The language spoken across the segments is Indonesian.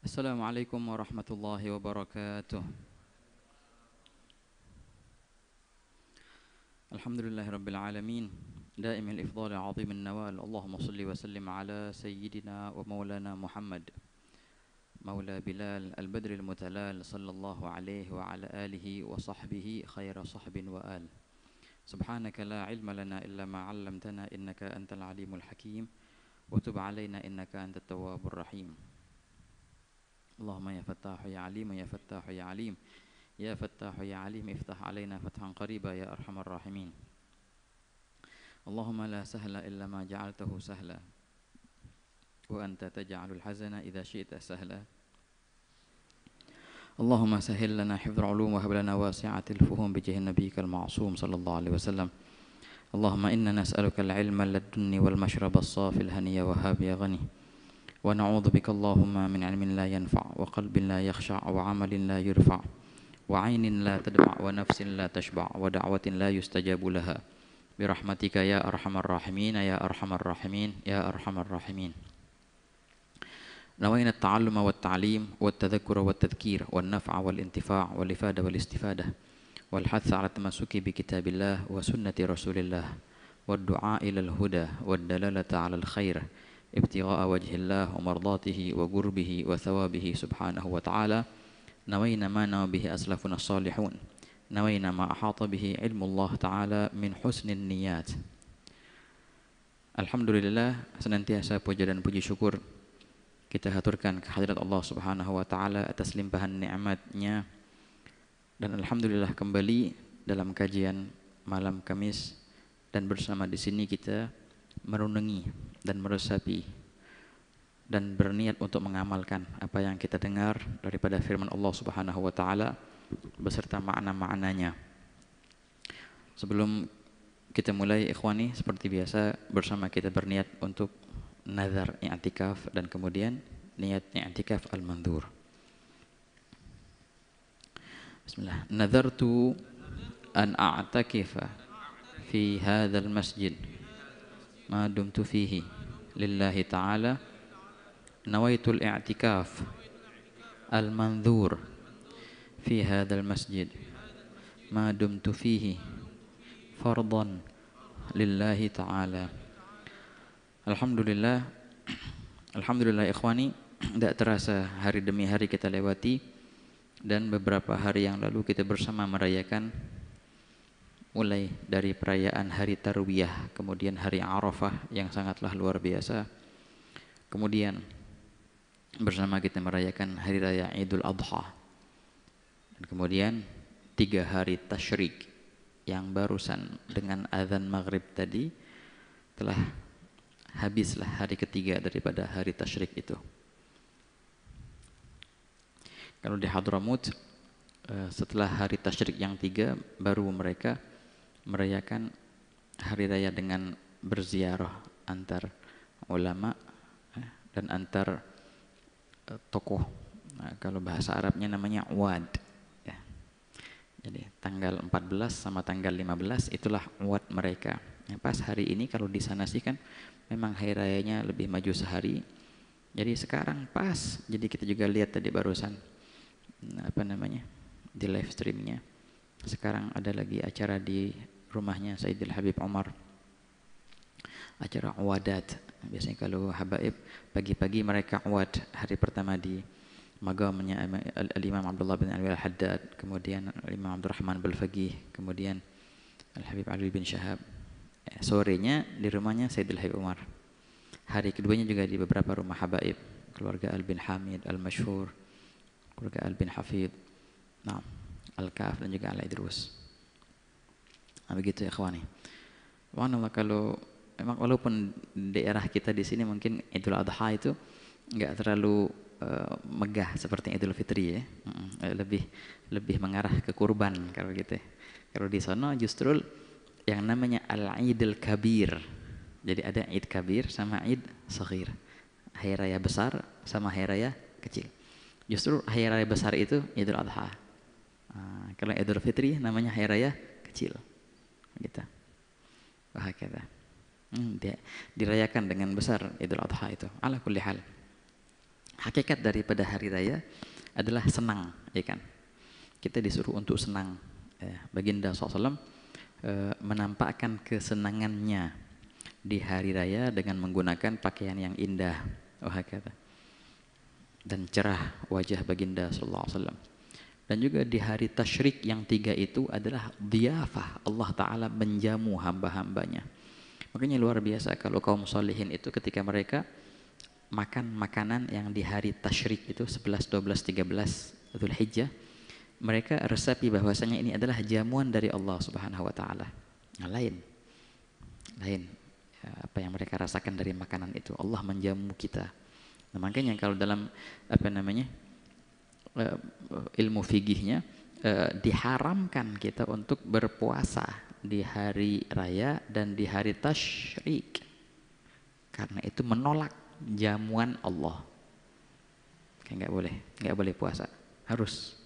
Assalamualaikum warahmatullahi wabarakatuh. Alhamdulillahirabbil alamin. Daimil ifdhali azimin nawal. Allahumma salli wa sallim ala sayyidina wa maulana Muhammad. Maula Bilal al-Badril Mutalal sallallahu alaihi wa ala alihi wa sahbihi khaira sahbin wa al. Subhanaka la ilma lana illa ma 'allamtana innaka antal alimul hakim wa tub alaina innaka antat tawwabur rahim. Allahumma ya Fattahu ya Alim ya Fattahu ya Alim ya Fattahu ya Alim iftah alaina fathan qariba ya arhamar rahimin. Allahumma la sahla illa ma ja'altahu sahla wa anta taj'alul hazana idza syi'ta sahla. Allahumma sahhil lana hifdzal ulum wa hab lana wasi'atil fuhum bi jahi nabiyyikal ma'sum sallallahu alaihi wasallam. Allahumma inna nas'aluka al-'ilma ladunni wal mashraba as-safi al-haniya wa hab ya ghani. Wa na'udzu bika Allahumma min 'ilmin la yanfa' wa qalbin la yakhsha' wa 'amalin la yurfa' wa 'ainin la tadma' wa nafsin la tashba' wa da'watin la yustajabu laha bi rahmatika ya arhamar rahimin ya arhamar rahimin ya arhamar rahimin. Nawayna at-ta'alluma wat-ta'lim wat-tadhakkura wat-tadhkir wan-naf'a wal-intifa' wal-ifada wal-istifadah wal hatha 'ala tamassuki bi kitabillah wa sunnati rasulillah wad-du'a ila al-huda wad-dalalata 'ala al-khair ibtigha'a wajhillah wa mardatihi wa qurbihi wa thawabihi subhanahu wa ta'ala. Nawayna ma nawa bihi aslafuna salihun, nawayna ma ahata bihi ilmullah ta'ala min husnin niyat. Alhamdulillah, senantiasa puja dan puji syukur kita haturkan kehadirat Allah subhanahu wa ta'ala atas limpahan nikmatnya. Dan alhamdulillah kembali dalam kajian malam Kamis, dan bersama di sini kita merenungi dan meresapi dan berniat untuk mengamalkan apa yang kita dengar daripada firman Allah Subhanahu wa taala beserta makna-maknanya. Sebelum kita mulai ikhwani, seperti biasa bersama kita berniat untuk nazar i'tikaf dan kemudian niat i'tikaf al-mandhur. Bismillah. Nazartu an a'takifa fi hadzal masjid ma dumtu fihi lillahi ta'ala. Nawaitul i'tikaf al-mandhur fi hadzal masjid ma dumtu fihi fardan lillahi ta'ala. Alhamdulillah, alhamdulillah ikhwani, tidak terasa hari demi hari kita lewati, dan beberapa hari yang lalu kita bersama merayakan mulai dari perayaan hari Tarwiyah, kemudian hari Arafah yang sangatlah luar biasa, kemudian bersama kita merayakan hari raya Idul Adha, dan kemudian 3 hari tasyrik yang barusan dengan azan maghrib tadi telah habislah hari ketiga daripada hari tasyrik itu. Kalau di Hadramut setelah hari tasyrik yang 3 baru mereka merayakan hari raya dengan berziarah antar ulama dan antar tokoh. Kalau bahasa Arabnya namanya wad ya. Jadi tanggal 14 sama tanggal 15 itulah wad mereka. Pas hari ini kalau di sana sih kan memang hari rayanya lebih maju sehari. Jadi sekarang pas, jadi kita juga lihat tadi barusan apa namanya di live streamnya. Sekarang ada lagi acara di rumahnya Sayyidil Habib Umar, acara wadat. Biasanya kalau habaib pagi-pagi mereka wad, hari pertama di magamnya Al-Imam Abdullah bin Alwi Al-Haddad, kemudian Al-Imam Abdurrahman Al-Faqih, kemudian Al-Habib Ali bin Syahab. Sorenya di rumahnya Sayyidil Habib Umar. Hari keduanya juga di beberapa rumah habaib, keluarga Al-Bin Hamid Al-Masyhur, keluarga Al-Bin Hafid, Al-Kaf, dan juga Al-Idrus. Begitu ya ikhwani. Subhanallah, kalau memang walaupun daerah kita di sini mungkin Idul Adha itu enggak terlalu megah seperti Idul Fitri ya. Lebih mengarah ke kurban kalau gitu ya. Kalau di sana justru yang namanya Al-Idul Kabir. Jadi ada Id Kabir sama Id Saghir. Hari raya besar sama hari raya kecil. Justru hari raya besar itu Idul Adha. Kalau Idul Fitri namanya hari raya kecil. Gitu. Wahakata. Dia dirayakan dengan besar Idul Adha itu. Ala kulli hal. Hakikat daripada hari raya adalah senang, ya kan? Kita disuruh untuk senang. Baginda SAW menampakkan kesenangannya di hari raya dengan menggunakan pakaian yang indah, kata, dan cerah wajah baginda SAW. Dan juga di hari tasyrik yang 3 itu adalah dhiyafah, Allah Ta'ala menjamu hamba-hambanya. Makanya luar biasa kalau kaum solihin itu ketika mereka makan makanan yang di hari tasyrik itu 11, 12, 13 Dzulhijjah, mereka resapi bahwasanya ini adalah jamuan dari Allah Subhanahu wa taala. Nah, lain ya, apa yang mereka rasakan dari makanan itu, Allah menjamu kita. Nah, makanya kalau dalam ilmu fikihnya diharamkan kita untuk berpuasa di hari raya dan di hari tasyrik, karena itu menolak jamuan Allah. Kayak nggak boleh puasa, harus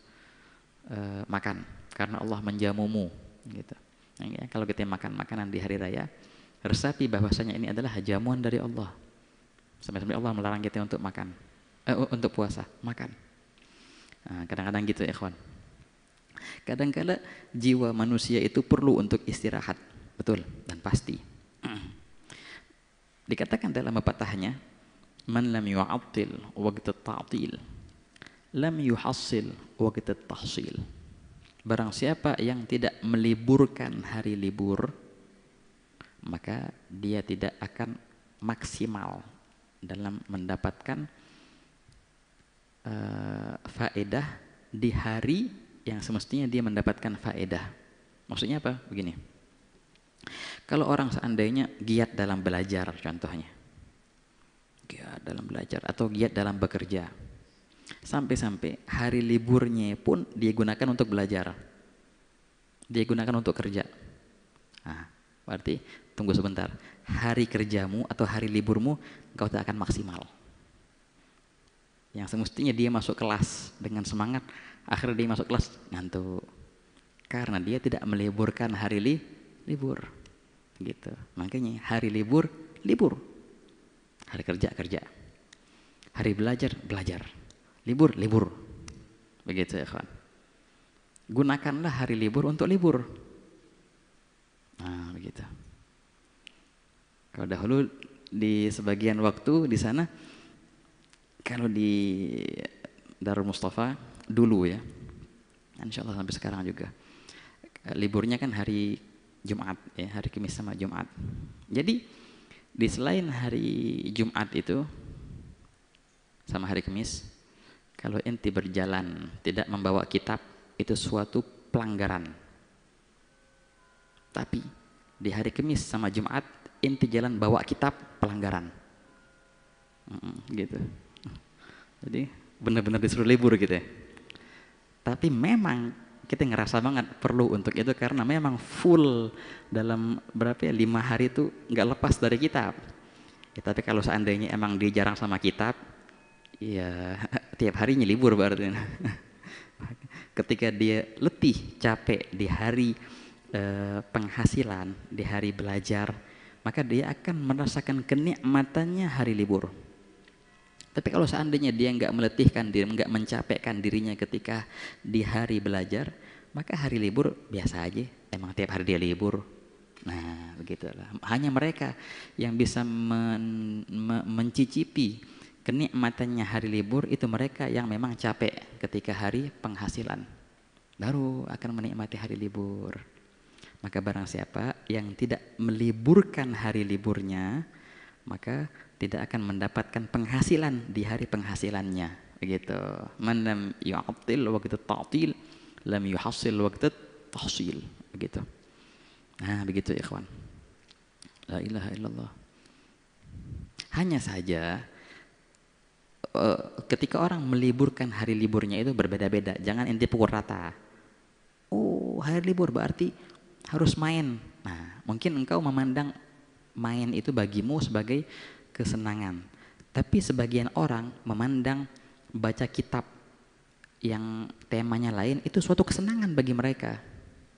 makan karena Allah menjamumu gitu. Nah, kalau kita makan makanan di hari raya, resapi bahwasanya ini adalah jamuan dari Allah. Sampai-sampai Allah melarang kita untuk makan, untuk puasa, makan. Nah, kadang-kadang gitu ya ikhwan. Kadang-kadang jiwa manusia itu perlu untuk istirahat, betul dan pasti. Dikatakan dalam pepatahnya, man lam yu'attil waqt at-ta'til lam yuhassil waqt at-tahsil. Barang siapa yang tidak meliburkan hari libur, maka dia tidak akan maksimal dalam mendapatkan faedah di hari yang semestinya dia mendapatkan faedah. Maksudnya apa? Begini. Kalau orang seandainya giat dalam belajar, contohnya giat dalam belajar atau giat dalam bekerja, sampai-sampai hari liburnya pun dia gunakan untuk belajar, dia gunakan untuk kerja. Nah, berarti tunggu sebentar, hari kerjamu atau hari liburmu kau tak akan maksimal. Yang semestinya dia masuk kelas dengan semangat, akhirnya dia masuk kelas ngantuk, karena dia tidak meliburkan hari libur gitu. Makanya hari libur, hari kerja, hari belajar, libur, begitu ya kawan. Gunakanlah hari libur untuk libur. Nah, begitu. Kalau dahulu di sebagian waktu di sana, kalau di Darul Mustafa dulu ya, insya Allah sampai sekarang juga, liburnya kan hari Jumat ya, hari Kamis sama Jumat. Jadi di selain hari Jumat itu sama hari Kamis, kalau enti berjalan tidak membawa kitab, itu suatu pelanggaran. Tapi di hari Kamis sama Jumat enti jalan bawa kitab, pelanggaran. Gitu. Jadi benar-benar disuruh libur gitu ya. Tapi memang kita ngerasa banget perlu untuk itu, karena memang full dalam 5 hari itu nggak lepas dari kitab ya. Tapi kalau seandainya emang dia jarang sama kitab, ya tiap harinya libur berarti. Ketika dia letih, capek di hari penghasilan, di hari belajar, maka dia akan merasakan kenikmatannya hari libur. Tapi kalau seandainya dia nggak meletihkan diri, nggak mencapekkan dirinya ketika di hari belajar, maka hari libur biasa aja. Emang tiap hari dia libur. Nah, begitulah. Hanya mereka yang bisa mencicipi kenikmatannya hari libur itu mereka yang memang capek ketika hari penghasilan. Baru akan menikmati hari libur. Maka barang siapa yang tidak meliburkan hari liburnya, maka tidak akan mendapatkan penghasilan di hari penghasilannya, begitu. Man lam yu'attil waqt at-ta'til lam yuhassil waqt at-tahsil, begitu. Nah, begitu ya ikhwan. La ilaha illallah. Hanya saja ketika orang meliburkan hari liburnya itu berbeda-beda. Jangan ente pukul rata. Oh, hari libur berarti harus main. Nah, mungkin engkau memandang main itu bagimu sebagai kesenangan. Tapi sebagian orang memandang baca kitab yang temanya lain itu suatu kesenangan bagi mereka.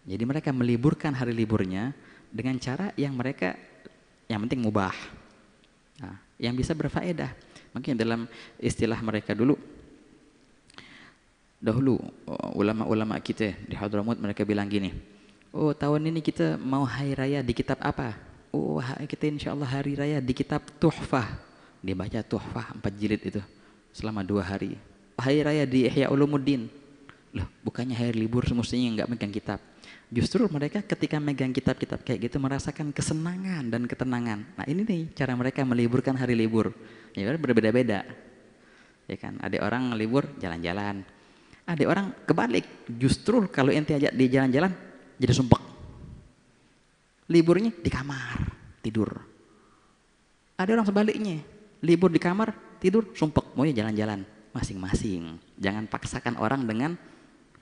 Jadi mereka meliburkan hari liburnya dengan cara yang mereka yang penting mubah. Nah, yang bisa berfaedah. Mungkin dalam istilah mereka dahulu ulama-ulama kita di Hadramaut mereka bilang gini, oh tahun ini kita mau hari raya di kitab apa? Oh kita insya Allah hari raya di kitab Tuhfah. Dibaca Tuhfah 4 jilid itu selama 2 hari. Hari raya di Ihya Ulumuddin. Loh, bukannya hari libur semestinya nggak megang kitab. Justru mereka ketika megang kitab-kitab kayak gitu merasakan kesenangan dan ketenangan. Nah ini nih cara mereka meliburkan hari libur. Ya kan berbeda-beda. Ya kan, ada orang libur jalan-jalan. Ada orang kebalik, justru kalau ente ajak di jalan-jalan jadi sumpek. Liburnya di kamar, tidur. Ada orang sebaliknya, libur di kamar, tidur, sumpek. Maunya jalan-jalan, masing-masing. Jangan paksakan orang dengan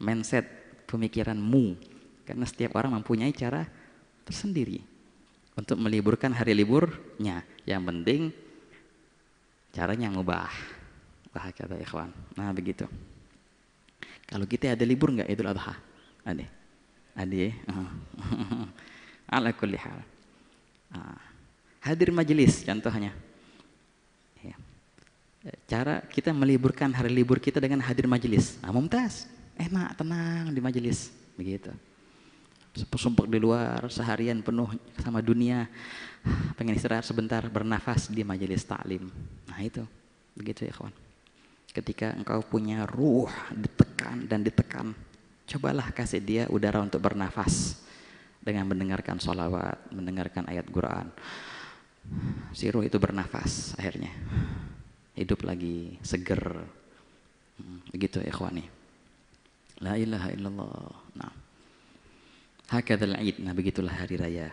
mindset pemikiranmu. Karena setiap orang mempunyai cara tersendiri untuk meliburkan hari liburnya. Yang penting caranya yang mubah. Wah kata ikhwan. Nah begitu. Kalau kita ada libur nggak Idul Adha? Ada ya. Ala kulli hal. Hadir majelis contohnya. Ya. Cara kita meliburkan hari libur kita dengan hadir majelis. Mumtaz, enak, tenang di majelis. Begitu. Sumpek di luar seharian penuh sama dunia. Pengen istirahat sebentar, bernafas di majelis taklim. Nah itu, begitu ya kawan. Ketika engkau punya ruh ditekan dan ditekan, cobalah kasih dia udara untuk bernafas dengan mendengarkan sholawat, mendengarkan ayat Quran. Si ruh itu bernafas akhirnya, hidup lagi, seger. Begitu ya ikhwani. La ilaha illallah. Nah, hakadzal Id. Nah begitulah hari raya.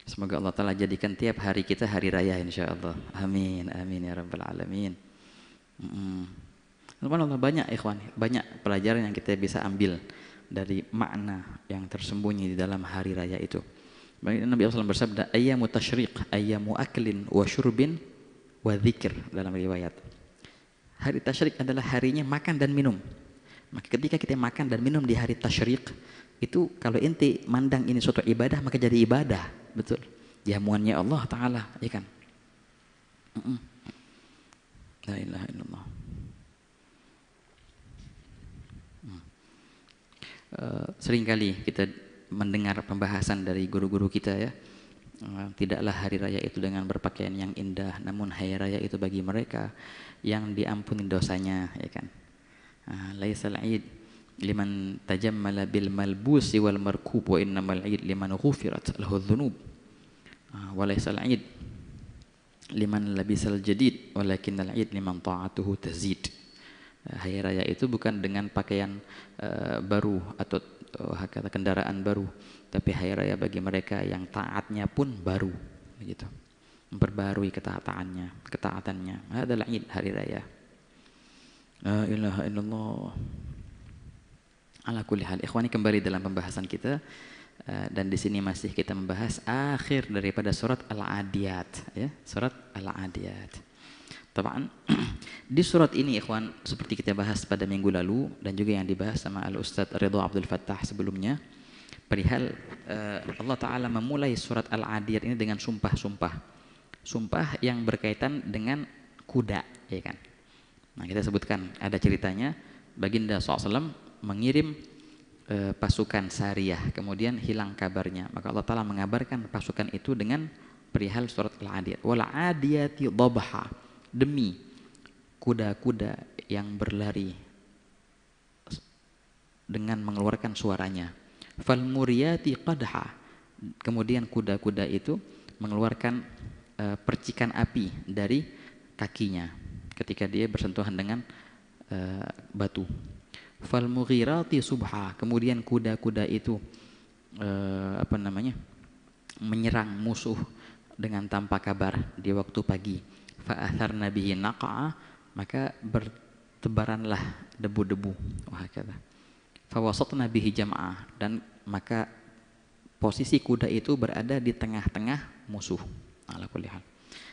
Semoga Allah Ta'ala jadikan tiap hari kita hari raya insyaAllah. Amin, amin ya rabbal alamin. Subhanallah, banyak ikhwan, banyak pelajaran yang kita bisa ambil dari makna yang tersembunyi di dalam hari raya itu. Nabi SAW bersabda, ayyamu tashriq, ayyamu aklin wa syurbin wa dzikr, dalam riwayat. Hari tasyrik adalah harinya makan dan minum. Maka ketika kita makan dan minum di hari tasyrik, itu kalau inti mandang ini suatu ibadah, maka jadi ibadah, betul. Jamuannya Allah Ta'ala, ya kan? La ilaha illallah. Seringkali kita mendengar pembahasan dari guru-guru kita ya, tidaklah hari raya itu dengan berpakaian yang indah, namun hari raya itu bagi mereka yang diampuni dosanya, ya kan. Laisal id liman tajammala bil malbusi wal markub, wa innamal id liman ghufirat lahu dzunub. Wa laisal id liman labisal jadid, walakinnal id liman ta'atuhu tazid. Hari raya itu bukan dengan pakaian baru atau kata kendaraan baru, tapi hari raya bagi mereka yang taatnya pun baru, begitu, memperbarui ketaatannya. Adalah Id, hari raya. La ilaha illallah. Ala kulli hal, ikhwani, kembali dalam pembahasan kita, dan di sini masih kita membahas akhir daripada surat Al-Adiyat, ya, surat Al-Adiyat. Taban di surat ini ikhwan, seperti kita bahas pada minggu lalu dan juga yang dibahas sama Al-Ustadz Ridha Abdul Fattah sebelumnya, perihal Allah Ta'ala memulai surat Al-Adiyat ini dengan sumpah-sumpah yang berkaitan dengan kuda, ya kan. Nah kita sebutkan ada ceritanya Baginda SAW mengirim pasukan Sariyah, kemudian hilang kabarnya, maka Allah Ta'ala mengabarkan pasukan itu dengan perihal surat Al-Adiyat. Wal adiyati dhabha, demi kuda-kuda yang berlari dengan mengeluarkan suaranya. Fal muriyati qadha, kemudian kuda-kuda itu mengeluarkan percikan api dari kakinya ketika dia bersentuhan dengan batu. Fal mughirati subha, kemudian kuda-kuda itu menyerang musuh dengan tanpa kabar di waktu pagi. Fa'atharna bihi naqa'a, maka bertebaranlah debu-debu. Wahakadha. Fawasatna bihi jam'ah, dan maka posisi kuda itu berada di tengah-tengah musuh. Ala kulli hal.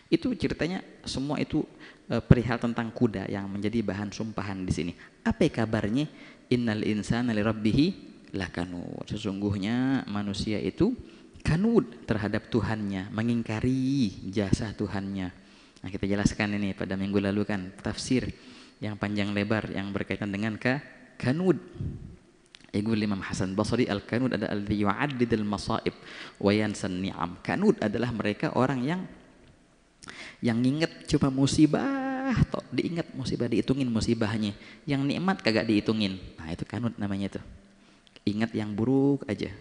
Itu ceritanya semua itu perihal tentang kuda yang menjadi bahan sumpahan di sini. Apa kabarnya? Innal insana lirabbihi lakanud. Sesungguhnya manusia itu kanud terhadap Tuhannya, mengingkari jasa Tuhannya. Nah, kita jelaskan ini pada minggu lalu kan, tafsir yang panjang lebar yang berkaitan dengan kanud. Yaqul Imam Hasan Basri, al-kanud adalah alladhi yu'addidul masaib wa yansan ni'am. Kanud adalah mereka orang yang ingat cuma musibah, toh diingat musibah, dihitungin musibahnya. Yang nikmat kagak dihitungin. Nah, itu kanud namanya tuh. Ingat yang buruk aja.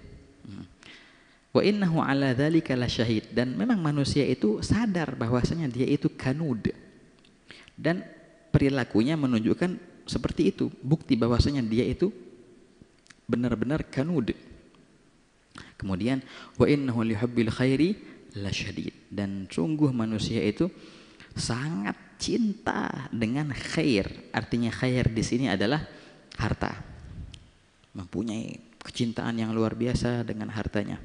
Wa innahu ala dzalika lasyahid, dan memang manusia itu sadar bahwasanya dia itu kanud. Dan perilakunya menunjukkan seperti itu, bukti bahwasanya dia itu benar-benar kanud. Kemudian wa innahu lihubbil khairi lasyadid, dan sungguh manusia itu sangat cinta dengan khair. Artinya khair di sini adalah harta. Mempunyai kecintaan yang luar biasa dengan hartanya.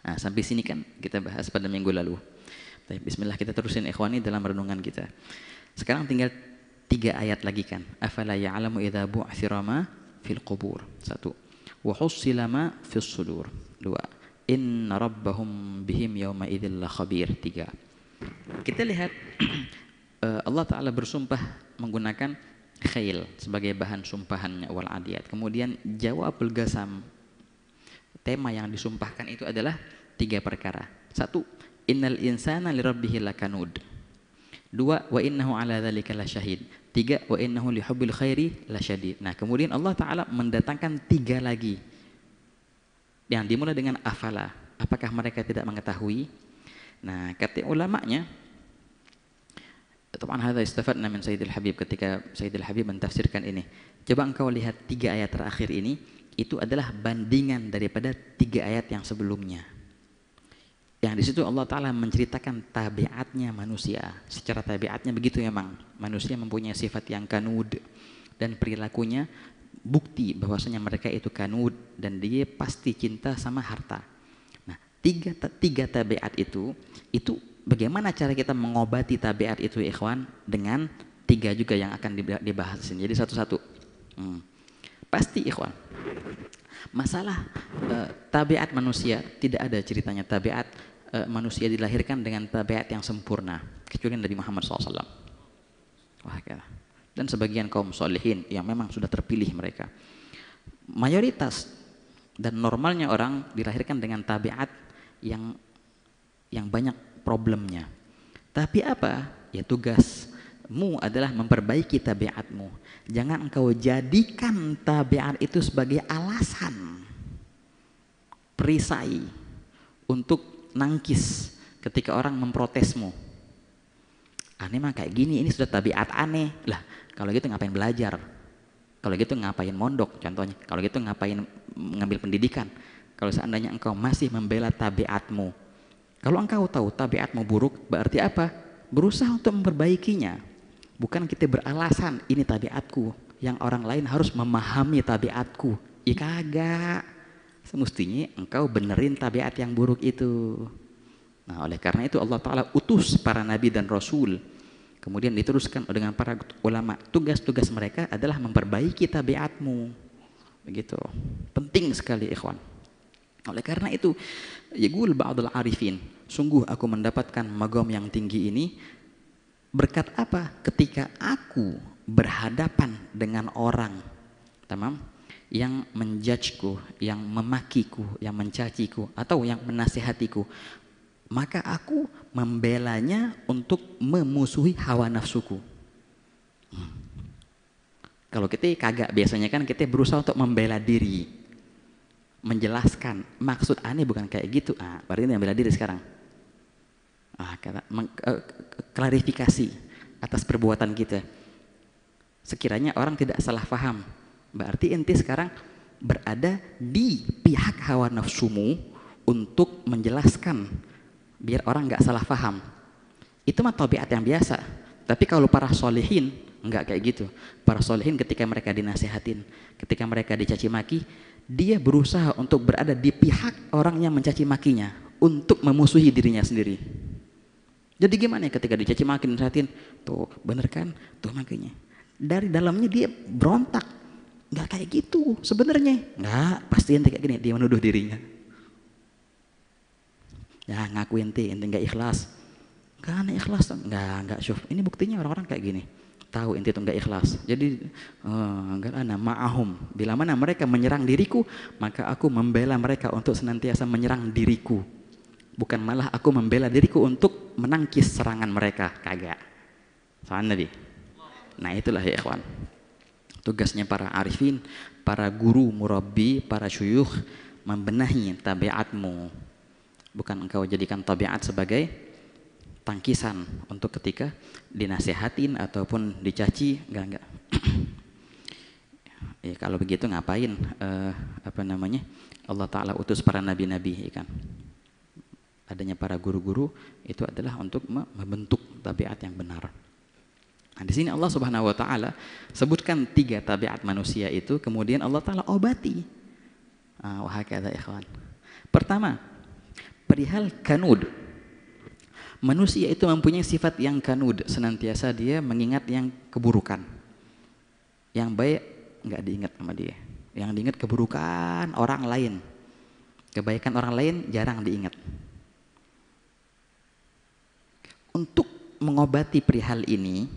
Nah, sampai sini kan kita bahas pada minggu lalu. Bismillah, kita terusin ikhwani dalam renungan kita. Sekarang tinggal 3 ayat lagi kan. Afala ya'lamu idza bu'thira ma fil qubur. 1. Wa hussila ma fis sudur. 2. Inna rabbahum bihim yawma idzil khabir. 3. Kita lihat Allah Ta'ala bersumpah menggunakan khail sebagai bahan sumpahannya, wal adiyat. Kemudian jawabul qasam, tema yang disumpahkan itu adalah 3 perkara. 1. Innal insana lirabbih lakanud. 2. Wa innahu ala dzalika lasyahid. 3. Wa innahu lihubbil khairi lasyadid. Nah, kemudian Allah Ta'ala mendatangkan 3 lagi yang dimulai dengan afala. Apakah mereka tidak mengetahui? Nah, kata ulamanya, Taban hadza istafadna min Sayyidil Habib, ketika Sayyidil Habib mentafsirkan ini. Coba engkau lihat 3 ayat terakhir ini, itu adalah bandingan daripada 3 ayat yang sebelumnya. Yang di situ Allah Ta'ala menceritakan tabiatnya manusia. Secara tabiatnya begitu memang. Manusia mempunyai sifat yang kanud, dan perilakunya bukti bahwasanya mereka itu kanud, dan dia pasti cinta sama harta. Nah, tiga tabiat itu bagaimana cara kita mengobati tabiat itu ikhwan, dengan 3 juga yang akan dibahas di sini. Jadi satu-satu. Pasti ikhwan, masalah tabiat manusia tidak ada ceritanya tabiat manusia dilahirkan dengan tabiat yang sempurna kecuali Nabi Muhammad SAW. Wah, dan sebagian kaum solihin yang memang sudah terpilih mereka. Mayoritas dan normalnya orang dilahirkan dengan tabiat yang banyak problemnya. Tapi apa? Ya tugasmu adalah memperbaiki tabiatmu. Jangan engkau jadikan tabiat itu sebagai alasan perisai untuk nangkis ketika orang memprotesmu. Aneh mah kayak gini, ini sudah tabiat aneh. Lah, kalau gitu ngapain belajar? Kalau gitu ngapain mondok contohnya? Kalau gitu ngapain mengambil pendidikan? Kalau seandainya engkau masih membela tabiatmu. Kalau engkau tahu tabiatmu buruk, berarti apa? Berusaha untuk memperbaikinya. Bukan kita beralasan ini tabiatku, yang orang lain harus memahami tabiatku. Ya kagak. Semestinya engkau benerin tabiat yang buruk itu. Nah, oleh karena itu Allah Ta'ala utus para nabi dan rasul. Kemudian diteruskan dengan para ulama. Tugas-tugas mereka adalah memperbaiki tabiatmu. Begitu. Penting sekali ikhwan. Oleh karena itu, yaqul ba'dul arifin, sungguh aku mendapatkan magam yang tinggi ini berkat apa? Ketika aku berhadapan dengan orang, tamam, yang menjudgeku, yang memakiku, yang mencaciku, atau yang menasihatiku, maka aku membelanya untuk memusuhi hawa nafsuku. Kalau kita kagak, biasanya kan kita berusaha untuk membela diri, menjelaskan maksud aneh bukan kayak gitu. Berarti ini yang bela diri sekarang. Klarifikasi atas perbuatan kita. Sekiranya orang tidak salah paham, berarti ente sekarang berada di pihak hawa nafsumu untuk menjelaskan biar orang nggak salah paham. Itu mah tabiat yang biasa. Tapi kalau para solehin nggak kayak gitu. Para solehin ketika mereka dinasihatin, ketika mereka dicaci maki, dia berusaha untuk berada di pihak orang yang mencaci makinya untuk memusuhi dirinya sendiri. Jadi gimana ya ketika dicaci maki, dinasihatin, tuh bener kan, tuh makanya dari dalamnya dia berontak. Nggak kayak gitu sebenarnya. Nggak, pasti ente kayak gini, dia menuduh dirinya. Ya ngaku ente nggak ikhlas. Gak aneh ikhlas, enggak syuf. Ini buktinya orang-orang kayak gini. Tahu ente itu enggak ikhlas. Jadi enggak ana ma'ahum. Bila mana mereka menyerang diriku, maka aku membela mereka untuk senantiasa menyerang diriku. Bukan malah aku membela diriku untuk menangkis serangan mereka, kagak. Soalnya Nabi. Nah, itulah ya ikhwan. Tugasnya para arifin, para guru, murabbi, para syuyukh membenahi tabiatmu. Bukan engkau jadikan tabiat sebagai tangkisan untuk ketika dinasehatin ataupun dicaci, enggak. Ya, kalau begitu ngapain Allah Ta'ala utus para nabi-nabi, ya kan? Adanya para guru-guru itu adalah untuk membentuk tabiat yang benar. Nah, di sini Allah Subhanahu wa taala sebutkan 3 tabiat manusia itu, kemudian Allah Ta'ala obati. Wahakadha ikhwan. Pertama, perihal kanud. Manusia itu mempunyai sifat yang kanud, senantiasa dia mengingat yang keburukan. Yang baik enggak diingat sama dia. Yang diingat keburukan orang lain. Kebaikan orang lain jarang diingat. Untuk mengobati perihal ini,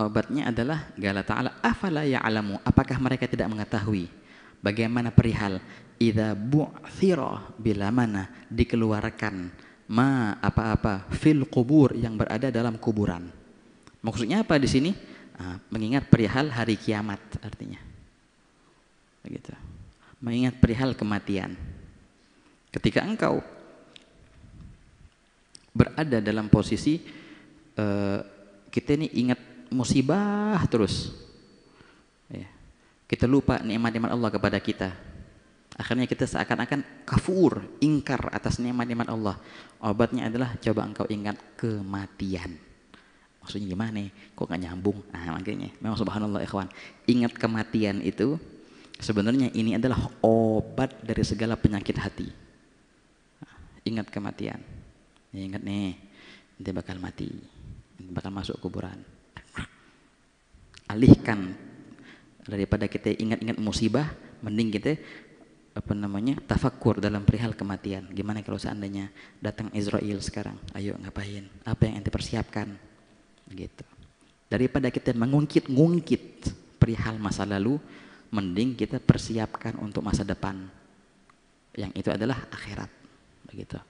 obatnya adalah qala ta'ala afala ya'lamu, apakah mereka tidak mengetahui bagaimana perihal idza bu'thira, bila mana dikeluarkan ma apa-apa fil qubur, yang berada dalam kuburan. Maksudnya apa di sini? Mengingat perihal hari kiamat, artinya begitu. Mengingat perihal kematian. Ketika engkau berada dalam posisi kita ini ingat musibah terus, ya. Kita lupa nikmat-nikmat Allah kepada kita. Akhirnya kita seakan-akan kafur, ingkar atas nikmat-nikmat Allah. Obatnya adalah coba engkau ingat kematian. Maksudnya gimana? Kok gak nyambung? Nah, makanya memang subhanallah ikhwan, ingat kematian itu sebenarnya ini adalah obat dari segala penyakit hati. Ingat kematian. Ya, ingat nih, nanti bakal mati, nanti bakal masuk kuburan. Alihkan daripada kita ingat-ingat musibah, mending kita tafakkur dalam perihal kematian. Gimana kalau seandainya datang Israel sekarang? Ayo ngapain? Apa yang ente persiapkan? Gitu. Daripada kita mengungkit-ngungkit perihal masa lalu, mending kita persiapkan untuk masa depan. Yang itu adalah akhirat. Begitu.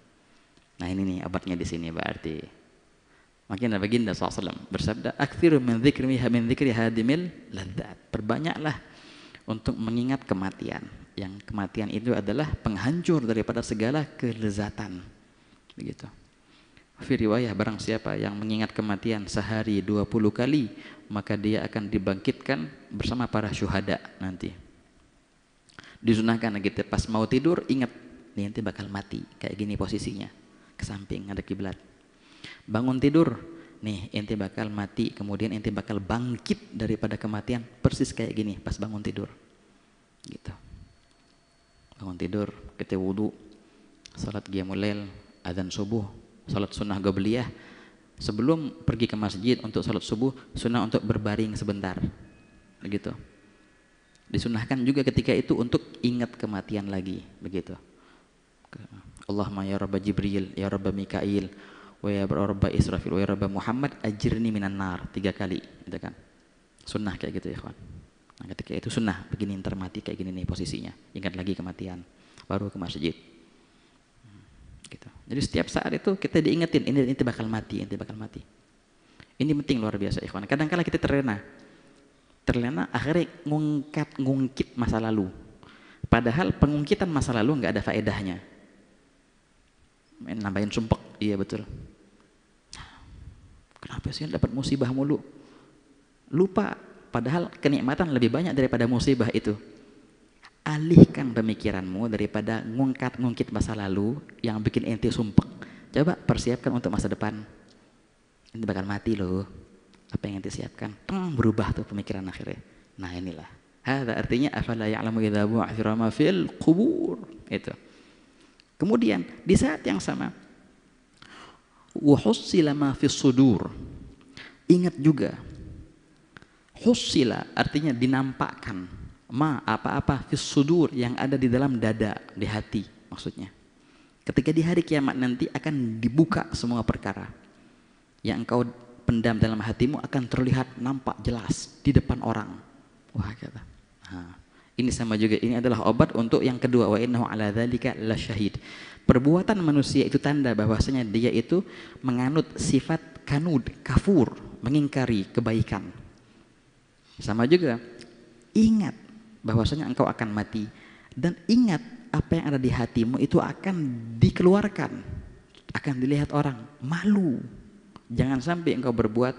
Nah, ini nih obatnya di sini berarti. Makanya baginda SAW bersabda, "Aktsiru min dzikri hadimil ladzat." Perbanyaklah untuk mengingat kematian. Yang kematian itu adalah penghancur daripada segala kelezatan. Begitu. Fi riwayah, barang siapa yang mengingat kematian sehari 20 kali, maka dia akan dibangkitkan bersama para syuhada nanti. Disunahkan gitu, pas mau tidur ingat, nih nanti bakal mati, kayak gini posisinya. Ke samping ada kiblat. Bangun tidur, nih ente bakal mati, kemudian ente bakal bangkit daripada kematian persis kayak gini pas bangun tidur. Gitu. Bangun tidur, kita wudu, salat qiyamul lail, adzan subuh, salat sunnah qabliyah. Sebelum pergi ke masjid untuk salat subuh, sunnah untuk berbaring sebentar. Begitu. Disunahkan juga ketika itu untuk ingat kematian lagi, begitu. Allahumma ya Rabba Jibril, ya Rabba Mikail, wa ya Rabba Israfil, wa ya Rabba Muhammad, ajirni minan nar, 3 kali, gitu kan. Sunnah kayak gitu ya kawan. Nah, ketika itu sunnah, begini ntar mati kayak gini nih posisinya, ingat lagi kematian, baru ke masjid. Gitu. Jadi setiap saat itu kita diingetin, ini bakal mati, ini bakal mati. Ini penting luar biasa ikhwan. Kadang-kala kita terlena akhirnya ngungkit masa lalu. Padahal pengungkitan masa lalu nggak ada faedahnya. Nambahin sumpek, iya betul. Kenapa sih dapat musibah mulu? Lupa, padahal kenikmatan lebih banyak daripada musibah itu. Alihkan pemikiranmu daripada ngungkit masa lalu yang bikin ente sumpek. Coba persiapkan untuk masa depan. Ente bakal mati loh. Apa yang ente siapkan? Berubah tuh pemikiran akhirnya. Nah, inilah. Hadza artinya afala ya'lamu idza bu'thira ma fil qubur. Itu. Kemudian di saat yang sama, wa hussila ma fis sudur. Ingat juga, hussila artinya dinampakkan, ma apa-apa fis sudur yang ada di dalam dada, di hati maksudnya. Ketika di hari kiamat nanti akan dibuka semua perkara yang engkau pendam dalam hatimu akan terlihat nampak jelas di depan orang. Wah kata. Nah, ini sama juga, ini adalah obat untuk yang kedua, wa innahu ala dzalika lasyahid. Perbuatan manusia itu tanda bahwasanya dia itu menganut sifat kanud, kafur, mengingkari kebaikan. Sama juga, ingat bahwasanya engkau akan mati dan ingat apa yang ada di hatimu itu akan dikeluarkan, akan dilihat orang, malu. Jangan sampai engkau berbuat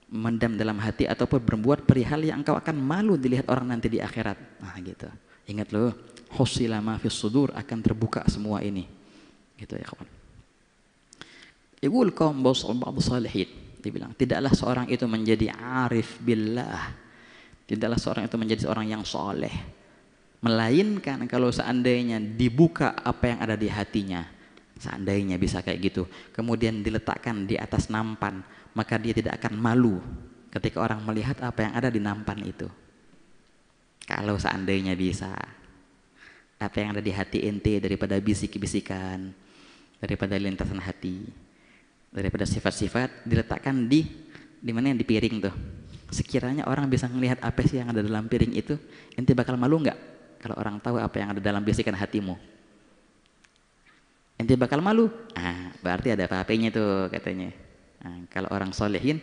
mendam dalam hati ataupun berbuat perihal yang engkau akan malu dilihat orang nanti di akhirat. Nah gitu. Ingat loh, husila ma fis sudur, akan terbuka semua ini. Gitu ya kawan. Iqul qaum ba'd salihin, dibilang tidaklah seorang itu menjadi arif billah. Tidaklah seorang itu menjadi seorang yang soleh, melainkan kalau seandainya dibuka apa yang ada di hatinya, seandainya bisa kayak gitu, kemudian diletakkan di atas nampan, maka dia tidak akan malu ketika orang melihat apa yang ada di nampan itu. Kalau seandainya bisa, apa yang ada di hati ente daripada bisik-bisikan, daripada lintasan hati, daripada sifat-sifat diletakkan di mana, di piring tuh. Sekiranya orang bisa melihat apa sih yang ada dalam piring itu, ente bakal malu nggak kalau orang tahu apa yang ada dalam bisikan hatimu? Ente bakal malu? Ah, berarti ada apa-apanya tuh katanya. Nah, kalau orang solehin,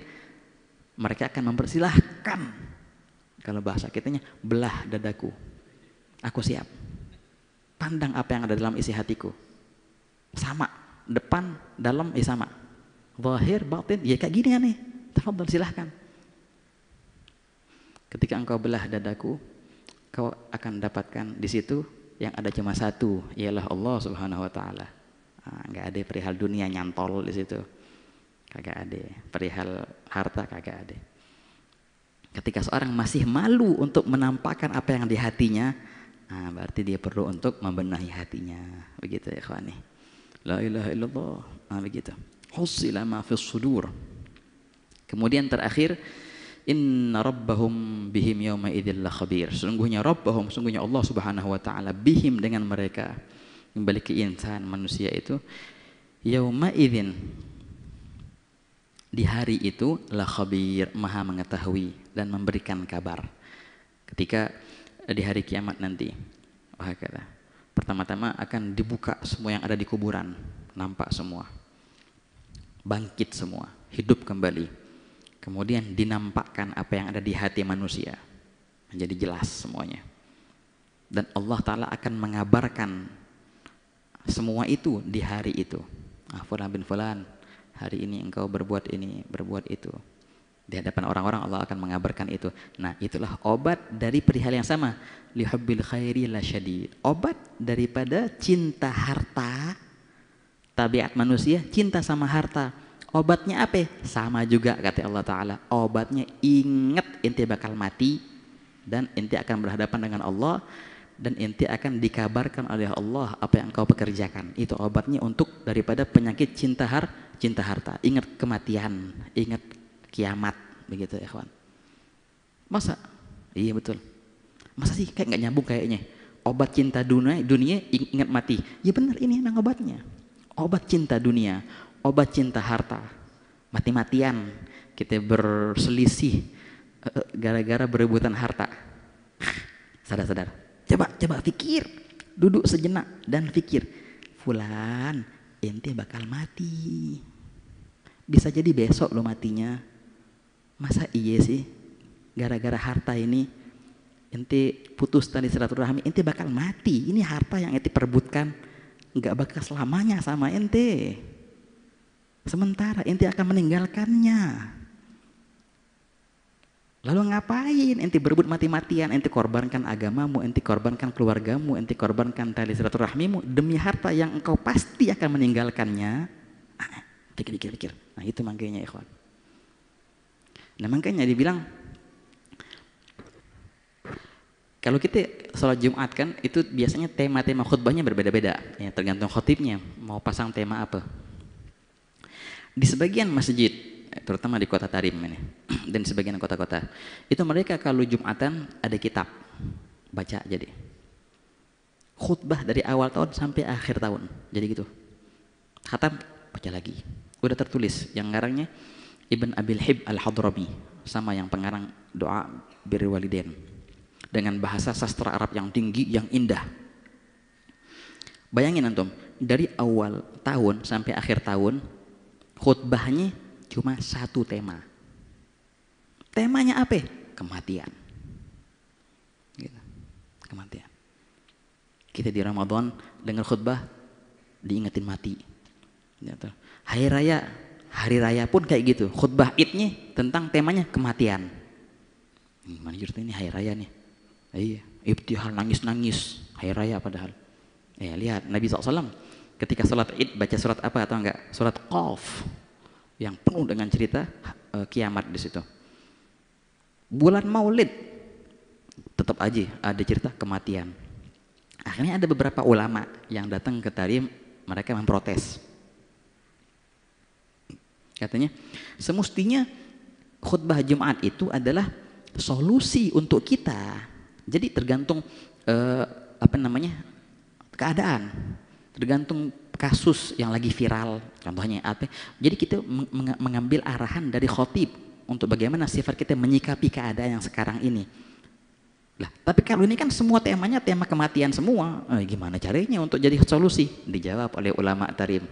mereka akan mempersilahkan. Kalau bahasa kitanya, belah dadaku, aku siap. Pandang apa yang ada dalam isi hatiku, sama, depan, dalam, sama. Zahir, batin, ya kayak gini ya nih. Tafadhol, silahkan. Ketika engkau belah dadaku, kau akan dapatkan di situ yang ada cuma satu, ialah Allah Subhanahu wa taala. Enggak ada perihal dunia nyantol di situ. Kagak ada. Perihal harta kagak ada. Ketika seorang masih malu untuk menampakkan apa yang di hatinya, berarti dia perlu untuk membenahi hatinya. Begitu ya ikhwani. La ilaha illallah. Begitu. Husila ma fis sudur. Kemudian terakhir, inna rabbahum bihim yawma idzil khabir. Sungguhnya rabbahum, sungguhnya Allah Subhanahu wa taala bihim dengan mereka, memiliki insan manusia itu, yauma idzin, di hari itu, la khabir, maha mengetahui dan memberikan kabar. Ketika di hari kiamat nanti, pertama-tama akan dibuka semua yang ada di kuburan, nampak semua, bangkit semua, hidup kembali. Kemudian dinampakkan apa yang ada di hati manusia, menjadi jelas semuanya. Dan Allah Ta'ala akan mengabarkan semua itu di hari itu. Fulan bin fulan, hari ini engkau berbuat ini, berbuat itu. Di hadapan orang-orang Allah akan mengabarkan itu. Nah, itulah obat dari perihal yang sama. Lihubbil khairi lasyadid. Obat daripada cinta harta, tabiat manusia, cinta sama harta. Obatnya apa? Sama juga kata Allah Ta'ala. Obatnya ingat ente bakal mati dan ente akan berhadapan dengan Allah dan ente akan dikabarkan oleh Allah apa yang engkau pekerjakan. Itu obatnya untuk daripada penyakit cinta harta. Ingat kematian, ingat kiamat, begitu ya kawan. Masa? Iya betul. Masa sih kayak nggak nyambung kayaknya. Obat cinta dunia ingat mati. Ya benar, ini memang obatnya. Obat cinta dunia, obat cinta harta, mati-matian kita berselisih gara-gara berebutan harta. Sadar-sadar. Coba pikir, duduk sejenak dan pikir, fulan, ente bakal mati. Bisa jadi besok lo matinya. Masa iya sih? Gara-gara harta ini ente putus tali silaturahmi, ente bakal mati. Ini harta yang ente perebutkan nggak bakal selamanya sama ente. Sementara ente akan meninggalkannya. Lalu ngapain ente berebut mati-matian? Ente korbankan agamamu, ente korbankan keluargamu, ente korbankan tali silaturahmimu demi harta yang engkau pasti akan meninggalkannya. Pikir. Nah itu makanya ikhwan. Nah makanya dibilang, kalau kita sholat Jumat kan itu biasanya tema-tema khutbahnya berbeda-beda, ya tergantung khotibnya mau pasang tema apa. Di sebagian masjid, terutama di kota Tarim ini, dan di sebagian kota-kota, itu mereka kalau Jumatan ada kitab, baca jadi. khutbah dari awal tahun sampai akhir tahun. Jadi gitu. Khatam, baca lagi. Udah tertulis. Yang ngarangnya Ibn Abil Hib Al-Hadrami, sama yang pengarang doa birrul walidain, dengan bahasa sastra Arab yang tinggi, yang indah. Bayangin antum, dari awal tahun sampai akhir tahun khutbahnya cuma satu tema. Temanya apa? Kematian. Gitu. Kematian. Kita di Ramadan dengar khutbah diingetin mati. Gitu. Hari raya pun kayak gitu. Khutbah Idnya tentang temanya kematian. Mana ceritanya ini hari raya nih? Iya, ibtihal nangis-nangis hari raya padahal. Lihat Nabi SAW ketika sholat Id baca surat apa atau enggak? Surat Qaf yang penuh dengan cerita kiamat di situ. Bulan Maulid tetap aja ada cerita kematian. Akhirnya ada beberapa ulama yang datang ke Tarim, mereka memprotes. Katanya, semestinya khutbah Jumat itu adalah solusi untuk kita. Jadi tergantung keadaan, tergantung kasus yang lagi viral, contohnya apa. Jadi kita mengambil arahan dari khotib untuk bagaimana sifat kita menyikapi keadaan yang sekarang ini. Lah, tapi kalau ini kan semua temanya tema kematian semua. Gimana caranya untuk jadi solusi? Dijawab oleh ulama Tarim.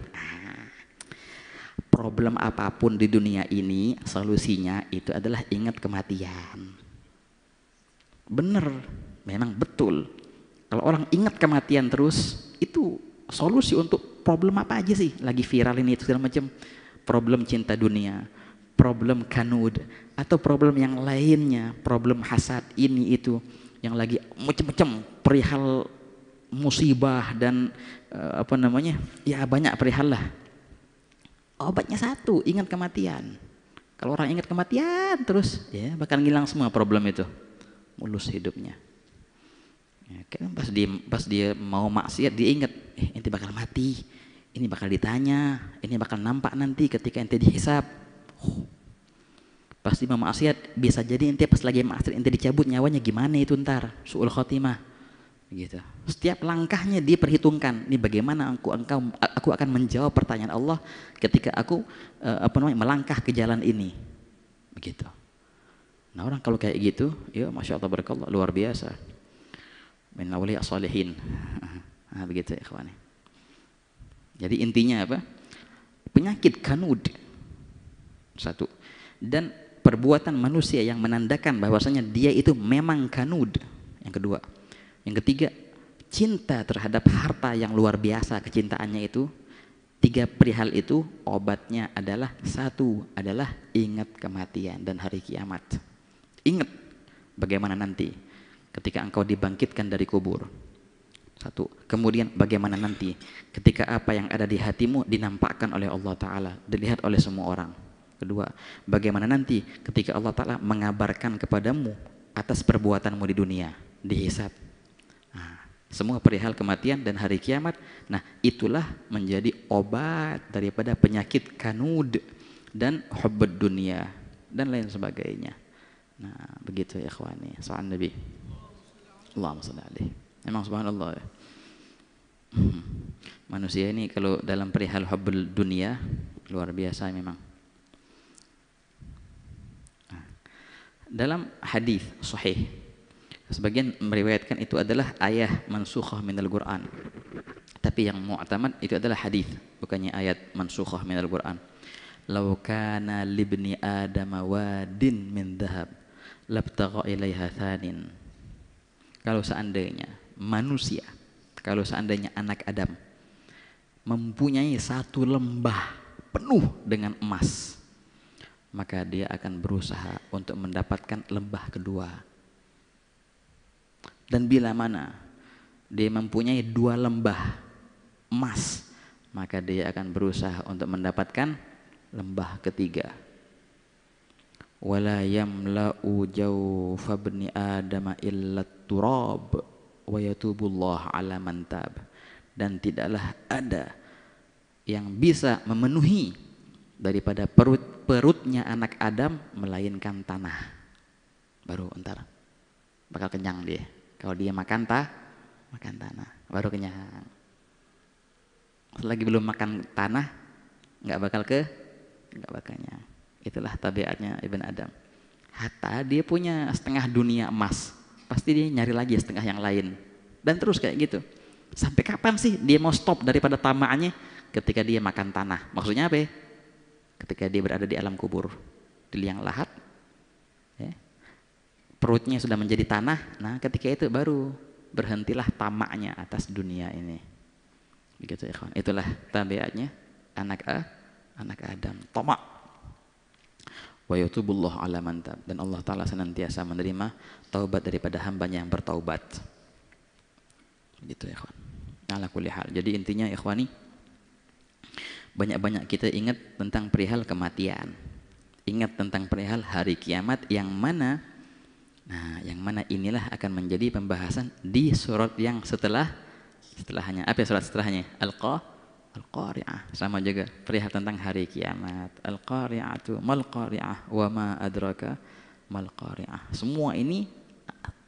Problem apapun di dunia ini solusinya itu adalah ingat kematian. Bener, memang betul. Kalau orang ingat kematian terus, itu solusi untuk problem apa aja sih? Lagi viral ini itu segala macam. Problem cinta dunia, problem kanud, atau problem yang lainnya, problem hasad ini itu, yang lagi macam-macam perihal musibah dan ya banyak perihal lah. Obatnya satu, ingat kematian. Kalau orang ingat kematian terus, ya bakal ngilang semua problem itu, mulus hidupnya. Ya, kan pas dia mau maksiat dia ingat, ente bakal mati, ini bakal ditanya, ini bakal nampak nanti ketika ente dihisab. Pasti mau maksiat, bisa jadi ente pas lagi maksiat ente dicabut nyawanya, gimana itu ntar, su'ul khotimah. Gitu. Setiap langkahnya dia perhitungkan. Ini bagaimana aku akan menjawab pertanyaan Allah ketika aku melangkah ke jalan ini. Begitu. Nah orang kalau kayak gitu, ya masya Allah barakallah, luar biasa. Min awliya sholihin. Nah, begitu ya ikhwani. Jadi intinya apa? Penyakit kanud. Satu. Dan perbuatan manusia yang menandakan bahwasanya dia itu memang kanud. Yang kedua. Yang ketiga, cinta terhadap harta yang luar biasa kecintaannya itu. Tiga perihal itu obatnya adalah satu, adalah ingat kematian dan hari kiamat. Ingat bagaimana nanti ketika engkau dibangkitkan dari kubur. Satu. Kemudian bagaimana nanti ketika apa yang ada di hatimu dinampakkan oleh Allah Ta'ala, dilihat oleh semua orang. Kedua, bagaimana nanti ketika Allah Ta'ala mengabarkan kepadamu atas perbuatanmu di dunia, dihisab. Nah, semua perihal kematian dan hari kiamat. Nah, itulah menjadi obat daripada penyakit kanud dan hubbud dunia dan lain sebagainya. Nah, begitu ya ikhwani. Soal Nabi. Allahumma shalli alaihi. Memang subhanallah ya. Manusia ini kalau dalam perihal hubbul dunia luar biasa memang. Dalam hadis sahih, sebagian meriwayatkan itu adalah ayah mansukhah minal Quran. Tapi yang mu'tamad itu adalah hadis, bukannya ayat mansukhah minal Quran. Law kana libni adama wadin min dhahab labtagha ilaiha thanin. Kalau seandainya manusia, kalau seandainya anak Adam mempunyai satu lembah penuh dengan emas, maka dia akan berusaha untuk mendapatkan lembah kedua. Dan bila mana dia mempunyai 2 lembah emas, maka dia akan berusaha untuk mendapatkan lembah ketiga. Wala yamla'u jawfa ibni adama illa turab wa yatubullah ala man tab. Dan tidaklah ada yang bisa memenuhi daripada perutnya anak Adam melainkan tanah. Baru entar bakal kenyang dia. Kalau dia makan tanah. baru kenyang. Selagi belum makan tanah, nggak bakal kenyang. Itulah tabiatnya Ibn Adam. Hatta dia punya setengah dunia emas, pasti dia nyari lagi setengah yang lain. Dan terus kayak gitu. Sampai kapan sih dia mau stop daripada tamaknya? Ketika dia makan tanah. Maksudnya apa ya? Ketika dia berada di alam kubur, di liang lahat, ya, perutnya sudah menjadi tanah. Nah ketika itu baru berhentilah tamaknya atas dunia ini. Begitu ya kawan. Itulah tabiatnya anak Adam. Tamak. Wa yatubullahu ala man tab. Dan Allah Ta'ala senantiasa menerima taubat daripada hambanya yang bertaubat. Begitu ya kawan. Ala kulli hal. Jadi intinya ikhwani, banyak-banyak kita ingat tentang perihal kematian. Ingat tentang perihal hari kiamat yang mana inilah akan menjadi pembahasan di surat yang setelahnya. Apa ya surat setelahnya? Al-Qari'ah. Sama juga perihal tentang hari kiamat. Al-Qari'atu mal qari'ah wa ma adraka mal qari'ah. Semua ini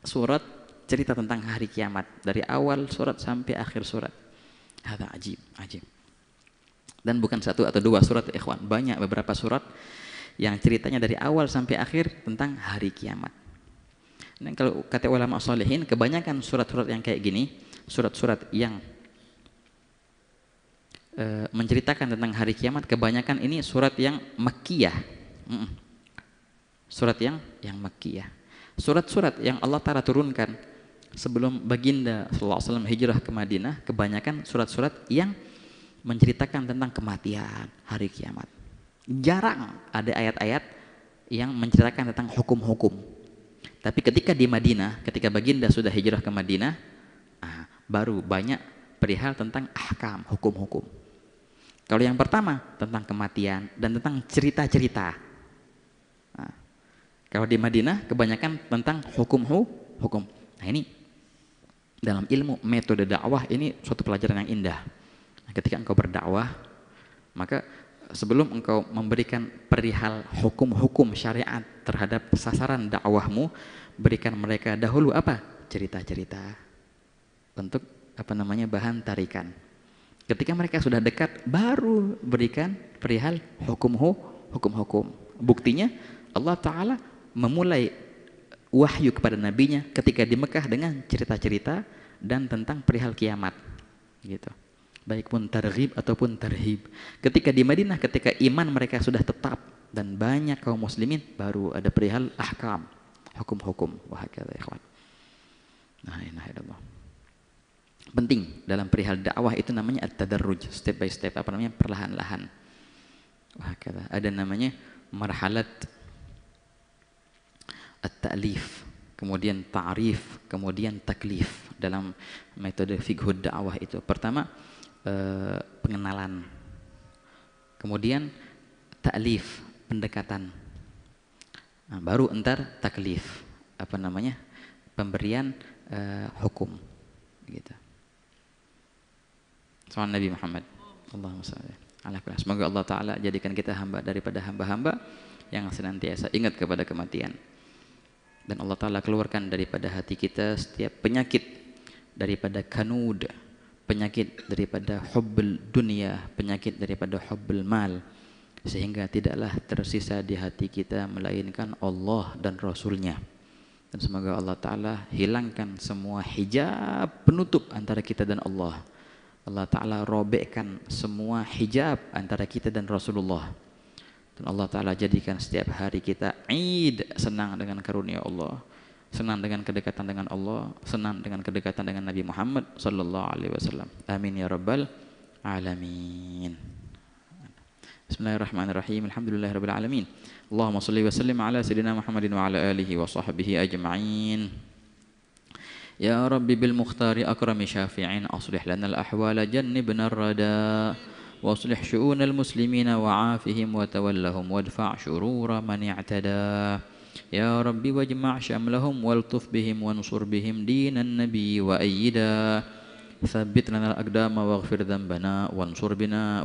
surat cerita tentang hari kiamat dari awal surat sampai akhir surat. Hadza ajib. Dan bukan satu atau dua surat ya ikhwan, banyak beberapa surat yang ceritanya dari awal sampai akhir tentang hari kiamat. Dan kalau kata ulama sholihin, kebanyakan surat-surat yang kayak gini, surat-surat yang menceritakan tentang hari kiamat, kebanyakan ini surat yang makkiyah. Surat yang makkiyah. Surat-surat yang Allah Ta'ala turunkan sebelum baginda sallallahu alaihi wasallam hijrah ke Madinah, kebanyakan surat-surat yang menceritakan tentang kematian, hari kiamat. Jarang ada ayat-ayat yang menceritakan tentang hukum-hukum. Tapi ketika di Madinah, ketika baginda sudah hijrah ke Madinah, baru banyak perihal tentang ahkam, hukum-hukum. Kalau yang pertama tentang kematian dan tentang cerita-cerita. Kalau di Madinah kebanyakan tentang hukum. Nah ini dalam ilmu metode dakwah ini suatu pelajaran yang indah. Ketika engkau berdakwah, maka sebelum engkau memberikan perihal hukum-hukum syariat terhadap sasaran dakwahmu, berikan mereka dahulu apa? Cerita-cerita untuk bahan tarikan. Ketika mereka sudah dekat, baru berikan perihal hukum-hukum. Buktinya Allah Ta'ala memulai wahyu kepada nabinya ketika di Mekah dengan cerita-cerita dan tentang perihal kiamat, gitu. Baik pun targhib ataupun tarhib. Ketika di Madinah, ketika iman mereka sudah tetap dan banyak kaum muslimin, baru ada perihal ahkam, hukum-hukum. Wahakala ikhwan. Nah, innahalillah. Penting dalam perihal dakwah itu namanya at-tadarruj, step by step, perlahan-lahan. Wahakala. Ada namanya marhalat at-ta'lif, kemudian ta'rif, kemudian taklif dalam metode fiqh dakwah itu. Pertama pengenalan, kemudian ta'lif, pendekatan, baru entar taklif, pemberian hukum, gitu. Salam Nabi Muhammad. Allahumma shalli ala kulli. Semoga Allah Ta'ala jadikan kita hamba daripada hamba-hamba yang senantiasa ingat kepada kematian. Dan Allah Ta'ala keluarkan daripada hati kita setiap penyakit daripada kanud, penyakit daripada hubbul dunia, penyakit daripada hubbul mal, sehingga tidaklah tersisa di hati kita melainkan Allah dan Rasulnya. Dan semoga Allah Ta'ala hilangkan semua hijab penutup antara kita dan Allah. Allah Ta'ala robekkan semua hijab antara kita dan Rasulullah. Dan Allah Ta'ala jadikan setiap hari kita Eid, senang dengan karunia Allah, senang dengan kedekatan dengan Allah, senang dengan kedekatan dengan Nabi Muhammad sallallahu alaihi wasallam. Amin ya rabbal alamin. Bismillahirrahmanirrahim. Alhamdulillahirabbil alamin. Allahumma shalli wa sallim ala sayyidina Muhammadin wa ala alihi wa sahbihi ajma'in. Ya Rabbi bil mukhtari akrami syafi'in aslih lana al ahwala jannibna ar-rada واصلح شؤون المسلمين وعافهم وتولهم وادفع شرور من اعتدى يا ربي واجمع شملهم والطف بهم وانصر بهم دين النبي وأيدا ثبت لنا الأقدام واغفر ذنبنا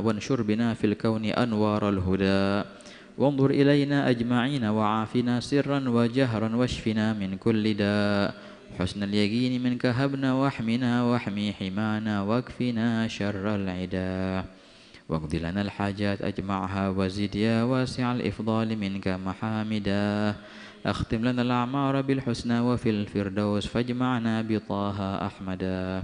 وانشر بنا في الكون أنوار الهدى وانظر إلينا أجمعين وعافنا سرا وجهرا واشفنا من كل داء حسن اليقين منك هبنا واحمنا واحمي حمانا واكفنا شر العدا واقض لنا الحاجات أجمعها وزد يا واسع الإفضال منك محامدا أختم لنا الأعمار بالحسنى وفي الفردوس فاجمعنا بطه أحمدا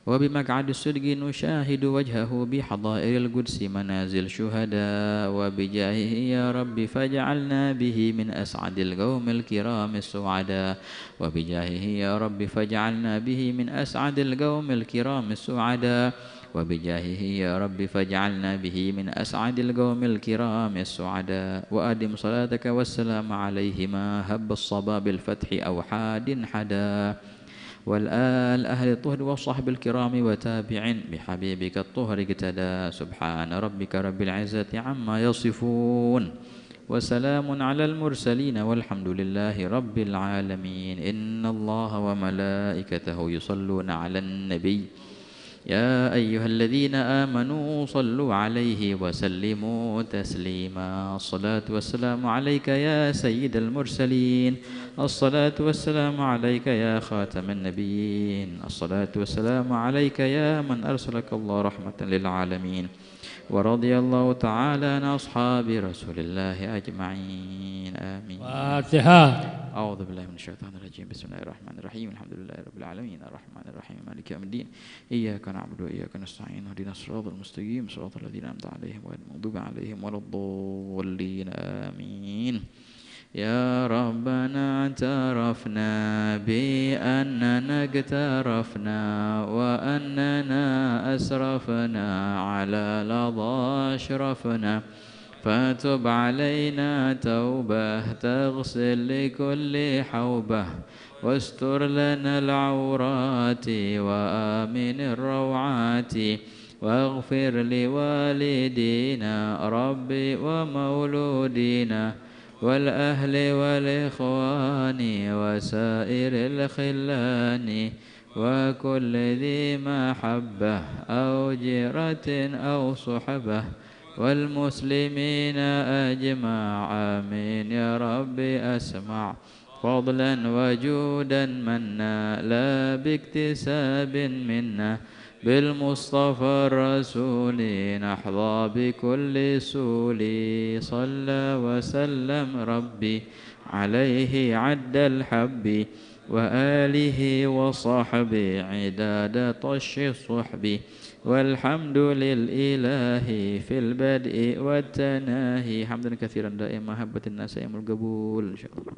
وبمقعد الصدق نشاهد وجهه بحضائر القدس منازل شهداء وبجاهه يا رب فاجعلنا به من أسعد القوم الكرام السعداء وبجاهه يا رب فاجعلنا به من أسعد القوم الكرام السعداء وبجاهه يا رب فاجعلنا به من أسعد القوم الكرام السعداء وأدم صلاتك والسلام عليهما هب الصبا بالفتح أو حاد حدا والآل أهل الطهر والصحب الكرام وتابع بحبيبك الطهر اقتدى سبحان ربك رب العزة عما يصفون وسلام على المرسلين والحمد لله رب العالمين إن الله وملائكته يصلون على النبي يا أيها الذين آمنوا صلوا عليه وسلموا تسليما الصلاة والسلام عليك يا سيد المرسلين الصلاة والسلام عليك يا خاتم النبيين الصلاة والسلام عليك يا من أرسلك الله رحمة للعالمين ورضي الله تعالى عن أصحاب رسول الله أجمعين آمين فاتحة. أعوذ بالله من الشيطان الرجيم بسم الله الرحمن الرحيم الحمد لله رب العالمين الرحمن الرحيم مالك يوم الدين إياك نعبد وإياك نستعين اهدنا الصراط المستقيم صراط الذين أنعمت عليهم غير المغضوب عليهم ولا الضالين آمين يا ربنا اعترفنا بأننا اقترفنا وأننا أسرفنا على لظى أشرفنا فتب علينا توبة تغسل لكل حوبة واستر لنا العورات وآمن الروعات واغفر لوالدينا ربي ومولودينا والأهل والإخوان وسائر الخلان وكل ذي محبة أو جيرة أو صحبة والمسلمين أجمع آمين يا رب أسمع فضلا وجودا منا لا باكتساب منا بالمصطفى الرسول نحظى بكل سول صلى وسلم ربي عليه عد الحب وآله وصحبه عداد طش الصحب والحمد للإله في البدء والتناهي حمدا كثيرا دائما محبة الناس يوم القبول إن شاء الله.